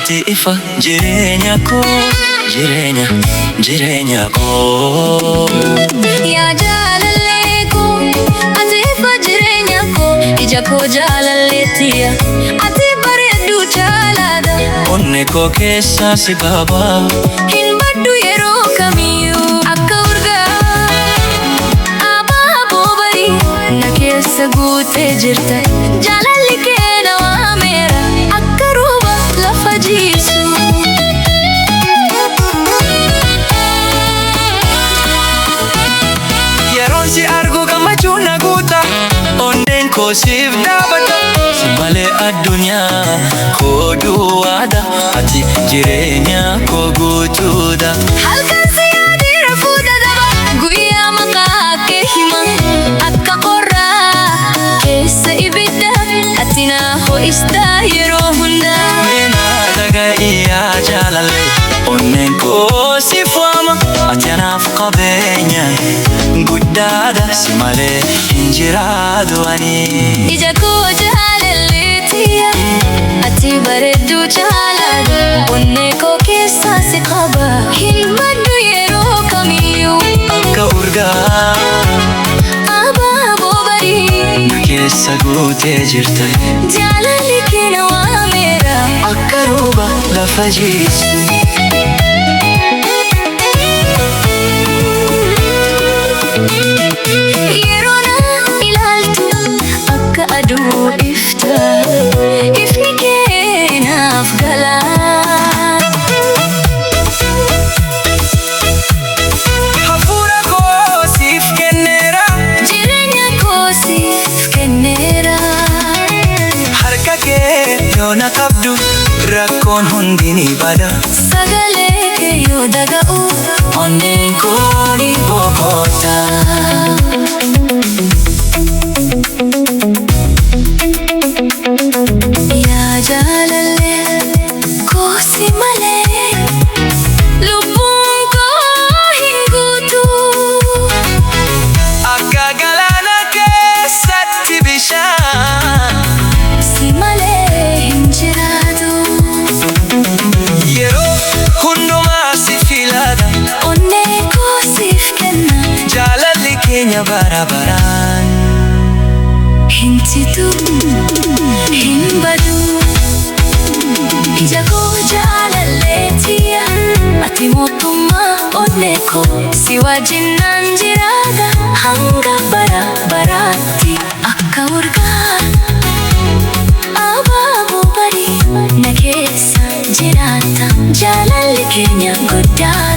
ati ifa jireenya ko, jireenya ko. Yaa jaalallee ko, ati ifa jireenya ko, ija koo jaalalleettiya, ati bareedduu jaalaadha. Onnee koo keessa si qaba, hin baddu yeroo kamiyyuu akka urgaa. Abaaboo barii na keessa guutee jirta, jaalalli kee na waameera akka rooba lafa jiisu. Yeroon si argu gammachuu na guuta, onneen koo siif dhaabata. Si malee addunyaa koo duwwaadha, ati jireenya koo guutuudha. Halkan si yaadee rafuudha daba, guyyaa maqaa kee hima akka qorraa keessa ibidda, ati na ho'ista yeroo hundaa. Meenaa dhaga'i yaa jaalallee, onneen koo si faama, ati anaaf qabeenya guddaadha. Si malee hin jiraatu ani. Ija koo jaalalleettiya, ati bareedduu jaalaadha. Onnee koo keessa si qaba, hin baddu yeroo kamiyyuu akka urgaa. Abaaboo barii Na keessa guutee jirta, jaalalli kee na waameera akka rooba lafa jiisu. yeroo na ilaaltu akka aduu ifta, ifni kee naaf gala. Hafuura koo siif kenneera, Jireenya koo siif kenneera. harka kee yoo na qabdu rakkoon hundi ni bada. Sagalee kee yoo dhaga'u Onneen koo ni boqota. yaa jaalallee koo si malee lubbuun koo hin guutu. Akka galaana keessatti bishaan, Si malee hin jiraatu. yeroo hundumaa si filata. Onnee koo siif kenna, Jaalalli keenya bara baraan. hin citu hin badu. Ija koo jaalalleettiya, ati mootummaa onnee koo si wajjin nan jiraata hanga bara baraatti akka urgaa. Abaaboo barii na keessa jiraata, jaalalli keenya guddaa.